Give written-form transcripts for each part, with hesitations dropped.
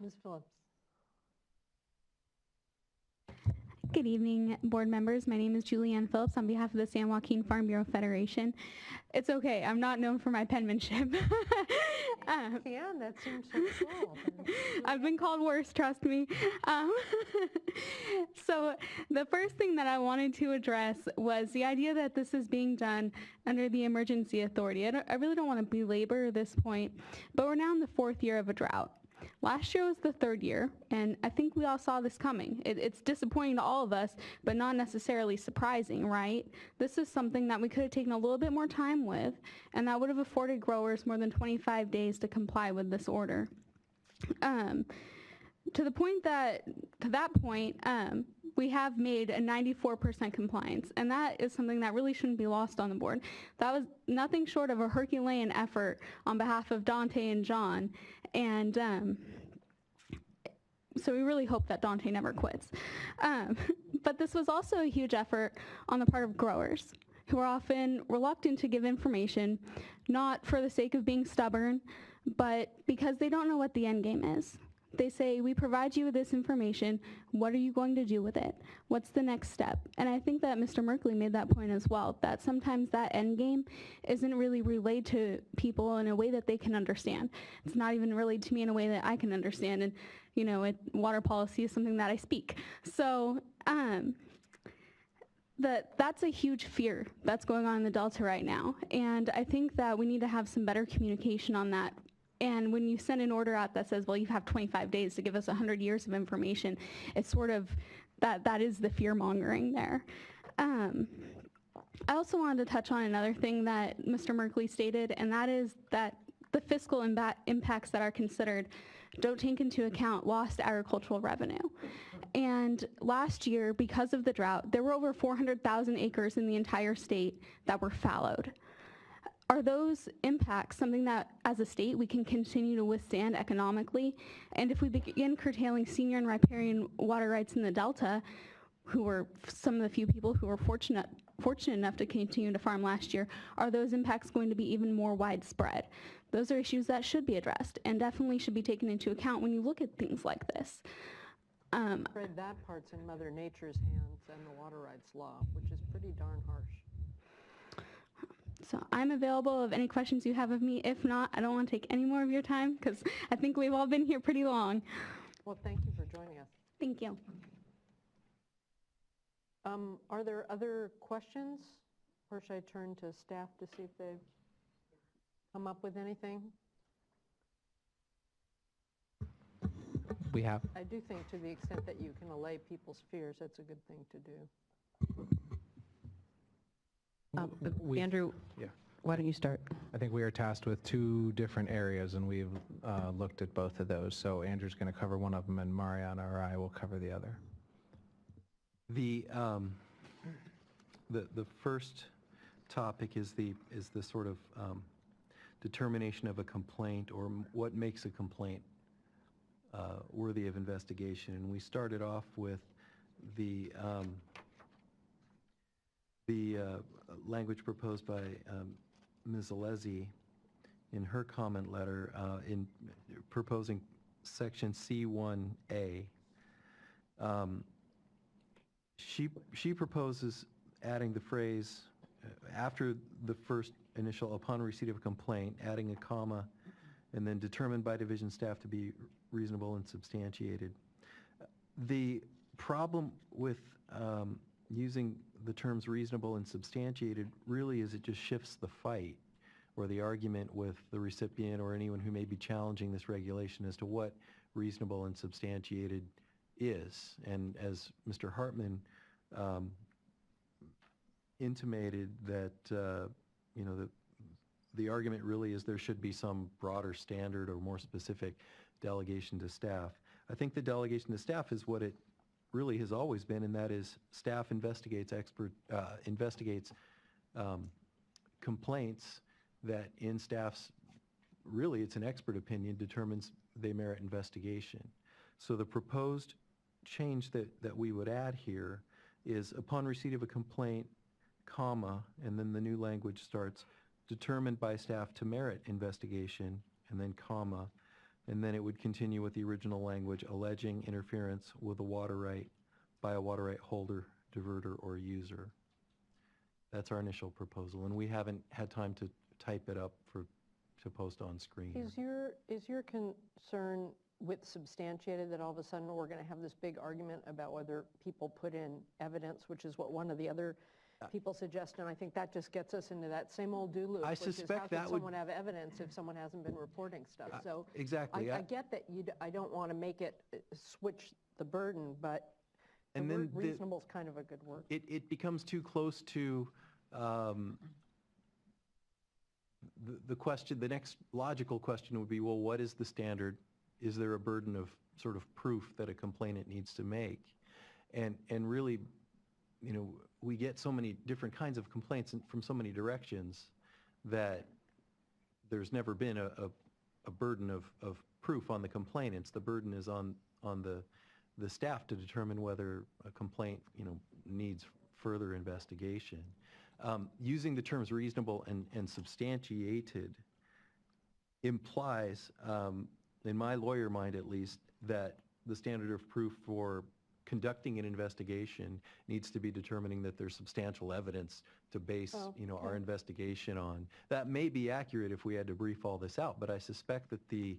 Ms. Phillips. Good evening, board members. My name is Julianne Phillips on behalf of the San Joaquin Farm Bureau Federation. It's okay. I'm not known for my penmanship. Yeah, that seems so cool. I've been called worse, trust me. So the first thing that I wanted to address was the idea that this is being done under the emergency authority. I really don't want to belabor this point, but we're now in the 4th year of a drought. Last year was the 3rd year, and I think we all saw this coming. It's disappointing to all of us, but not necessarily surprising, right? This is something that we could have taken a little bit more time with, and that would have afforded growers more than 25 days to comply with this order. To that point, we have made a 94% compliance, and that is something that really shouldn't be lost on the board. That was nothing short of a Herculean effort on behalf of Dante and John, and so we really hope that Dante never quits. But this was also a huge effort on the part of growers, who are often reluctant to give information, not for the sake of being stubborn, but because they don't know what the end game is. They say, we provide you with this information. What are you going to do with it? What's the next step? And I think that Mr. Merkley made that point as well, that sometimes that end game isn't really relayed to people in a way that they can understand. It's not even relayed to me in a way that I can understand. And, you know, water policy is something that I speak. So that's a huge fear that's going on in the Delta right now. And I think that we need to have some better communication on that. And when you send an order out that says, well, you have 25 days to give us 100 years of information, it's sort of, that is the fear-mongering there. I also wanted to touch on another thing that Mr. Merkley stated, and that is that the fiscal impacts that are considered don't take into account lost agricultural revenue. And last year, because of the drought, there were over 400,000 acres in the entire state that were fallowed. Are those impacts something that, as a state, we can continue to withstand economically? And if we begin curtailing senior and riparian water rights in the Delta, who were some of the few people who were fortunate enough to continue to farm last year, are those impacts going to be even more widespread? Those are issues that should be addressed and definitely should be taken into account when you look at things like this. I'm afraid that part's in Mother Nature's hands and the water rights law, which is pretty darn harsh. So I'm available of any questions you have of me. If not, I don't want to take any more of your time because I think we've all been here pretty long. Well, thank you for joining us. Thank you. Are there other questions, or should I turn to staff to see if they've come up with anything? We have. I do think to the extent that you can allay people's fears, that's a good thing to do. Andrew, yeah. Why don't you start? I think we are tasked with 2 different areas, and we've looked at both of those. So Andrew's going to cover one of them, and Mariana or I will cover the other. The first topic is the sort of determination of a complaint, or what makes a complaint worthy of investigation. And we started off with the language proposed by Ms. Alesi in her comment letter in proposing section C1A. She proposes adding the phrase after the first initial upon receipt of a complaint, adding a comma, and then determined by division staff to be reasonable and substantiated. The problem with using the terms reasonable and substantiated really is it just shifts the fight or the argument with the recipient or anyone who may be challenging this regulation as to what reasonable and substantiated is. And as Mr. Hartman intimated that, you know, the argument really is there should be some broader standard or more specific delegation to staff. I think the delegation to staff is what it really has always been, and that is staff investigates complaints that in staff's, really it's an expert opinion, determines they merit investigation. So the proposed change that we would add here is upon receipt of a complaint, comma, and then the new language starts, determined by staff to merit investigation, and then comma, And then it would continue with the original language, alleging interference with a water right by a water right holder, diverter, or user. That's our initial proposal, and we haven't had time to type it up to post on screen. Is your concern with substantiated that all of a sudden we're going to have this big argument about whether people put in evidence, which is what one of the other people suggest, and I think that just gets us into that same old do loop. I which suspect is how that could would- someone have evidence if someone hasn't been reporting stuff? So Exactly. I get that I don't want to make it switch the burden, but the And then word reasonable is kind of a good word. It becomes too close to the question. The next logical question would be, well, what is the standard? Is there a burden of sort of proof that a complainant needs to make? And really, you know, we get so many different kinds of complaints from so many directions that there's never been a burden of proof on the complainants. The burden is on the staff to determine whether a complaint, you know, needs further investigation. Using the terms reasonable and substantiated implies, in my lawyer mind at least, that the standard of proof for conducting an investigation needs to be determining that there's substantial evidence to base, you know, our investigation on. That may be accurate if we had to brief all this out, but I suspect that the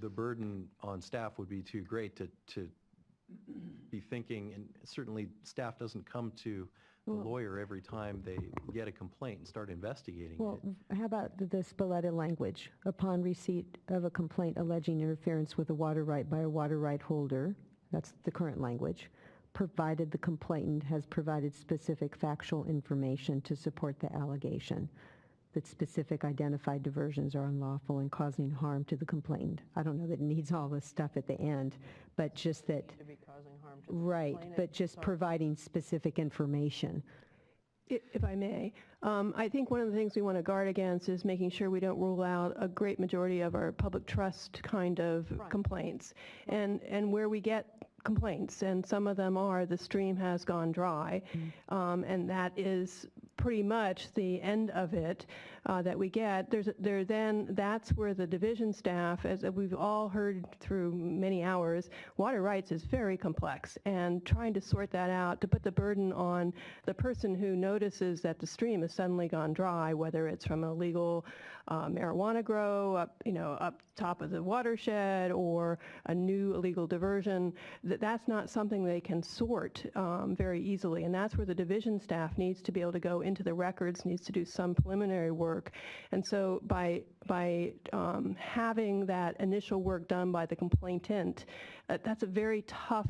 burden on staff would be too great to be thinking, and certainly staff doesn't come to the lawyer every time they get a complaint and start investigating Well, it. how about the Spalletta language? Upon receipt of a complaint alleging interference with a water right by a water right holder, that's the current language, provided the complainant has provided specific factual information to support the allegation that specific identified diversions are unlawful and causing harm to the complainant. I don't know that it needs all this stuff at the end, but just that, To be causing harm to the right, complainant. but just Sorry. providing specific information. If I may, I think one of the things we want to guard against is making sure we don't rule out a great majority of our public trust kind of Right. complaints. And where we get complaints, and some of them are the stream has gone dry, and that is pretty much the end of it that we get. That's where the division staff, as we've all heard through many hours, water rights is very complex, and trying to sort that out, to put the burden on the person who notices that the stream has suddenly gone dry, whether it's from a legal marijuana grow up top of the watershed or a new illegal diversion, that's not something they can sort very easily, and that's where the division staff needs to be able to go into the records, needs to do some preliminary work. And so by having that initial work done by the complainant, that's a very tough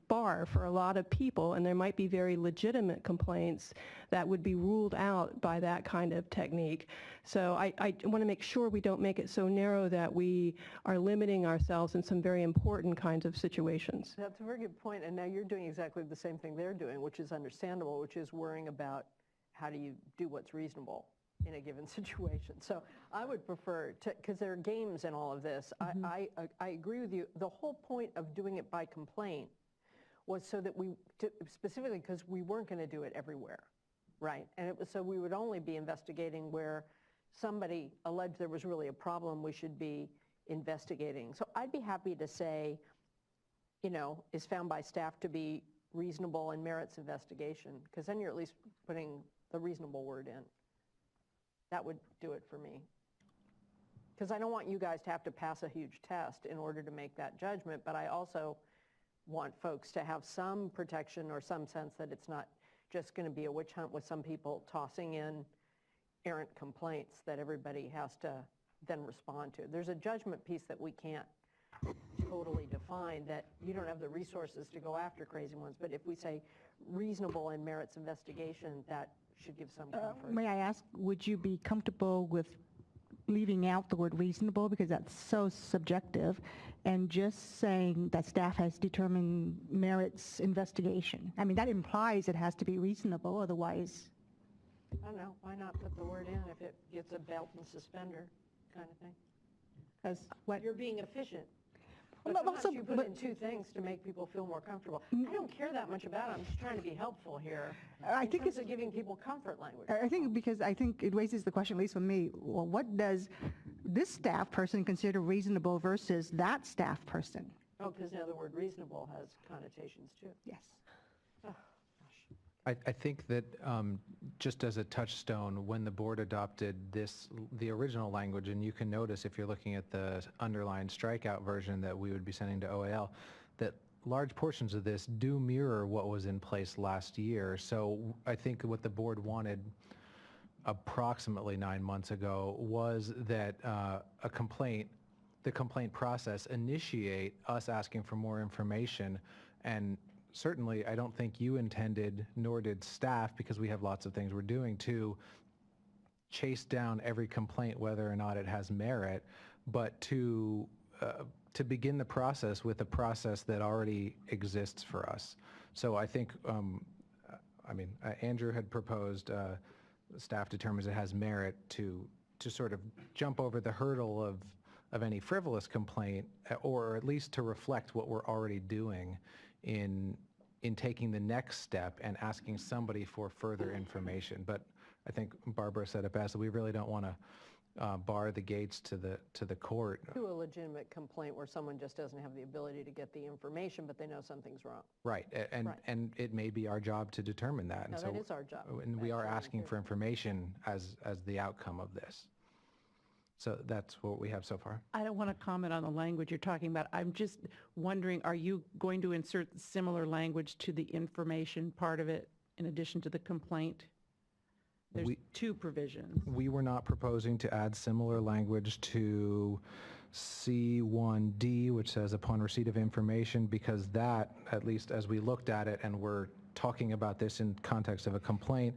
bar for a lot of people, and there might be very legitimate complaints that would be ruled out by that kind of technique. So I want to make sure we don't make it so narrow that we are limiting ourselves in some very important kinds of situations. That's a very good point, and now you're doing exactly the same thing they're doing, which is understandable, which is worrying about how do you do what's reasonable in a given situation. So I would prefer to, because there are games in all of this, I agree with you. The whole point of doing it by complaint was so that specifically because we weren't going to do it everywhere, right? And it was so we would only be investigating where somebody alleged there was really a problem we should be investigating. So I'd be happy to say, you know, is found by staff to be reasonable and merits investigation, because then you're at least putting the reasonable word in. That would do it for me. Because I don't want you guys to have to pass a huge test in order to make that judgment, but I also want folks to have some protection or some sense that it's not just going to be a witch hunt with some people tossing in errant complaints that everybody has to then respond to. There's a judgment piece that we can't totally define, that you don't have the resources to go after crazy ones, but if we say reasonable and merits investigation, that should give some comfort. May I ask, would you be comfortable with leaving out the word reasonable, because that's so subjective, and just saying that staff has determined merits investigation? I mean, that implies it has to be reasonable, otherwise. I don't know, why not put the word in if it gets a belt and suspender kind of thing? Because what? you're being efficient. But But sometimes also- you put but- in two things to make people feel more comfortable. I don't care that much about it, I'm just trying to be helpful here. I in think terms it's- of giving people comfort language. I think because I think it raises the question, at least for me, well, what does this staff person consider reasonable versus that staff person? Oh, because now the word reasonable has connotations too. Yes. I think that just as a touchstone, when the board adopted the original language, and you can notice if you're looking at the underlined strikeout version that we would be sending to OAL, that large portions of this do mirror what was in place last year. So I think what the board wanted approximately 9 months ago was that the complaint process initiate us asking for more information. And certainly, I don't think you intended, nor did staff, because we have lots of things we're doing, to chase down every complaint, whether or not it has merit, but to begin the process with a process that already exists for us. So I think, Andrew had proposed staff determines it has merit to sort of jump over the hurdle of any frivolous complaint, or at least to reflect what we're already doing in taking the next step and asking somebody for further information. But I think Barbara said it best, that we really don't want to bar the gates to the court. To a legitimate complaint where someone just doesn't have the ability to get the information, but they know something's wrong. Right, and it may be our job to determine that. No, that is our job. And we are Absolutely. asking for information as the outcome of this. So that's what we have so far. I don't want to comment on the language you're talking about. I'm just wondering, are you going to insert similar language to the information part of it in addition to the complaint? There's two provisions. We were not proposing to add similar language to C1D, which says upon receipt of information, because that, at least as we looked at it, and we're talking about this in context of a complaint,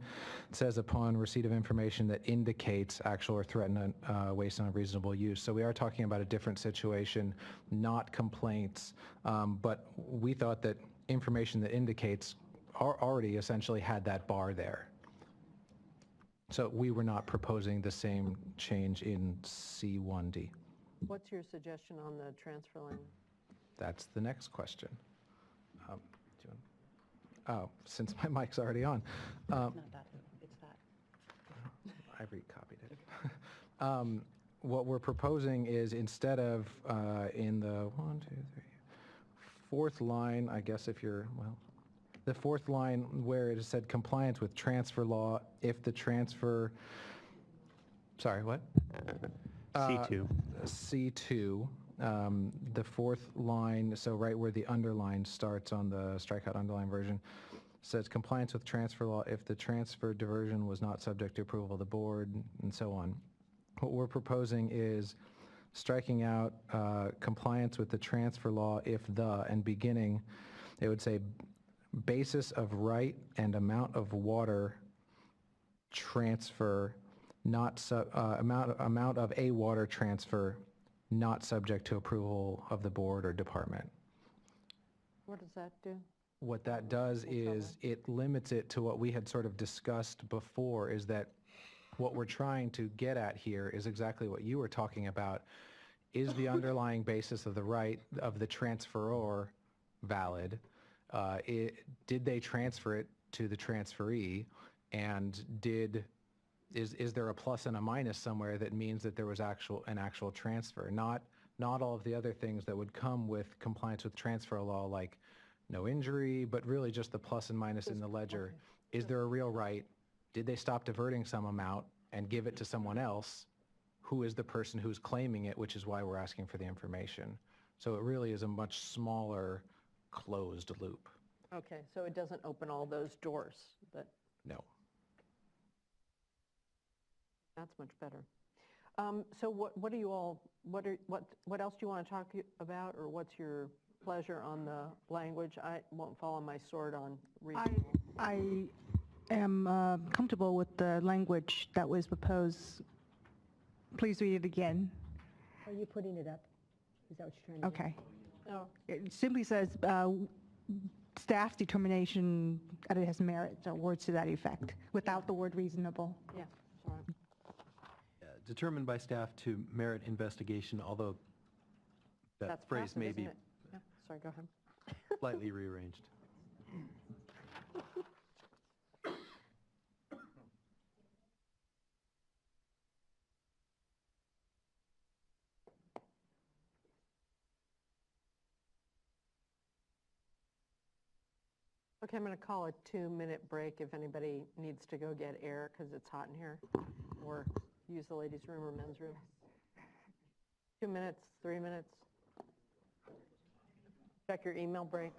it says upon receipt of information that indicates actual or threatened waste and unreasonable use. So we are talking about a different situation, not complaints, but we thought that information that indicates already essentially had that bar there. So we were not proposing the same change in C1D. What's your suggestion on the transfer line? That's the next question. Oh, since my mic's already on. Not that, it's that. I recopied it. What we're proposing is, instead of in the fourth line, I guess if you're, well, the fourth line where it said compliance with transfer law, if the transfer, sorry, what? C2. C2, the fourth line, so right where the underline starts on the strikeout underline version, says compliance with transfer law if the transfer diversion was not subject to approval of the board, and so on. What we're proposing is striking out compliance with the transfer law if the, and beginning, it would say basis of right and amount of water transfer, not amount of a water transfer not subject to approval of the board or department. What does that do? What that does is it limits it to what we had sort of discussed before, is that what we're trying to get at here is exactly what you were talking about. Is the underlying basis of the right of the transferor valid? Did they transfer it to the transferee? And is there a plus and a minus somewhere that means that there was an actual transfer? Not all of the other things that would come with compliance with transfer law, like no injury, but really just the plus and minus in the ledger. Okay. Is there a real right? Did they stop diverting some amount and give it to someone else? Who is the person who's claiming it, which is why we're asking for the information. So it really is a much smaller closed loop. Okay, so it doesn't open all those doors. No. That's much better. So what do you all, what else do you want to talk about, or what's your pleasure on the language? I won't fall on my sword on reasonable. I am comfortable with the language that was proposed. Please read it again. Are you putting it up? Is that what you're trying to do? Okay. Oh, It simply says staff's determination that it has merit, or words to that effect, without the word reasonable. yeah, sorry. Determined by staff to merit investigation, although that That's phrase passive, may isn't be it? Yeah, sorry, go ahead. slightly rearranged. Okay, I'm going to call a 2-minute break if anybody needs to go get air because it's hot in here, or use the ladies' room or men's room. 2 minutes, 3 minutes. Check your email break.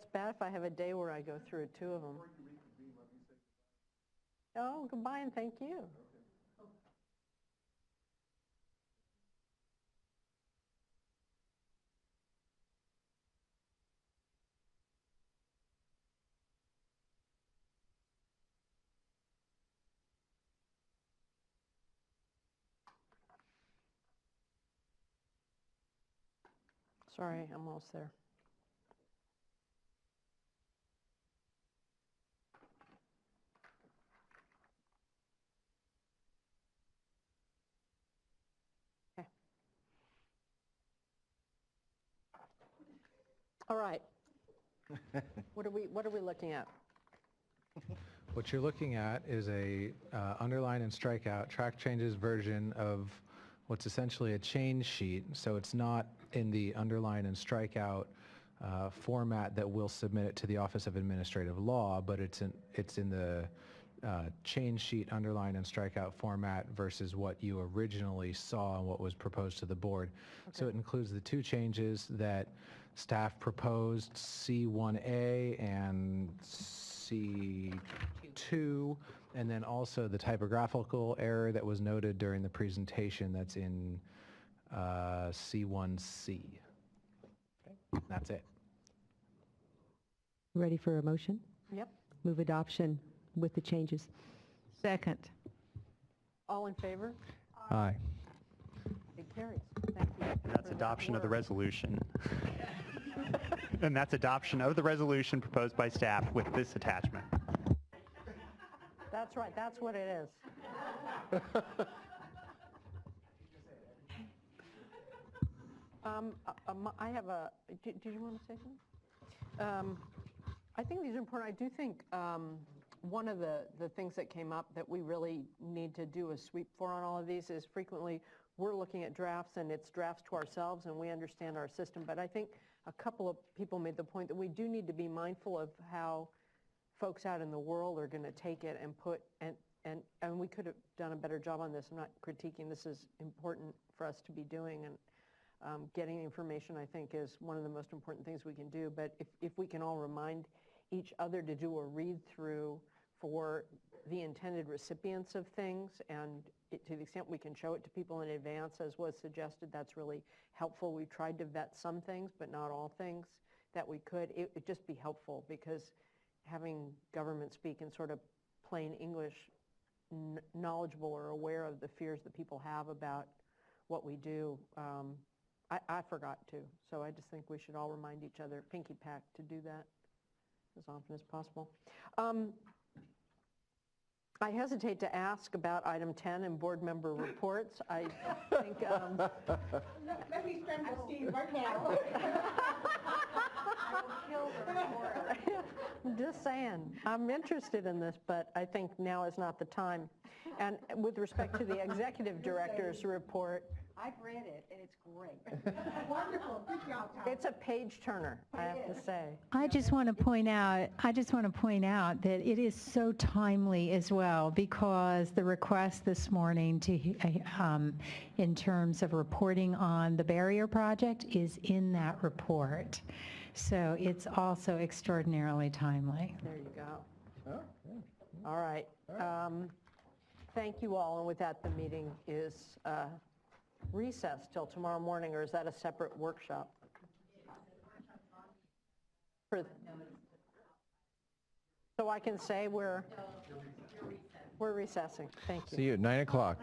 That's bad if I have a day where I go through 2 of them. Oh, goodbye and thank you. Sorry, I'm almost there. Okay. All right. What are we looking at? What you're looking at is a underline and strikeout track changes version of what's essentially a change sheet. So it's not in the underline and strikeout format that we'll submit it to the Office of Administrative Law, but it's in the change sheet underline and strikeout format versus what you originally saw and what was proposed to the board. Okay. So it includes the 2 changes that staff proposed, C1A and C2, and then also the typographical error that was noted during the presentation that's in C1C. Okay. That's it. Ready for a motion? Yep. Move adoption with the changes. Second. All in favor? Aye. It carries. Thank you. And that's adoption of the resolution. And that's adoption of the resolution proposed by staff with this attachment. That's right. That's what it is. I have a, did you want to say something? I think these are important. I do think one of the things that came up that we really need to do a sweep for on all of these is frequently we're looking at drafts and it's drafts to ourselves and we understand our system. But I think a couple of people made the point that we do need to be mindful of how folks out in the world are going to take it and put, and we could have done a better job on this. I'm not critiquing. This is important for us to be doing, and getting information, I think, is one of the most important things we can do. But if we can all remind each other to do a read-through for the intended recipients of things, and to the extent we can show it to people in advance, as was suggested, that's really helpful. We tried to vet some things, but not all things that we could. It'd just be helpful, because having government speak in sort of plain English, knowledgeable or aware of the fears that people have about what we do, I forgot to. So I just think we should all remind each other, pinky pack, to do that as often as possible. I hesitate to ask about item 10 and board member reports. I think... Let me spend the steam right now. I'm just saying, I'm interested in this, but I think now is not the time. And with respect to the executive director's report, I've read it, and it's great. Wonderful. Good job, Tom. it's a page turner, I have to say. I just want to point out that it is so timely as well, because the request this morning to, in terms of reporting on the barrier project is in that report. So it's also extraordinarily timely. There you go. All right. Thank you all, and with that, the meeting is recessed till tomorrow morning, or is that a separate workshop? So I can say we're recessing. Thank you. See you at 9 o'clock.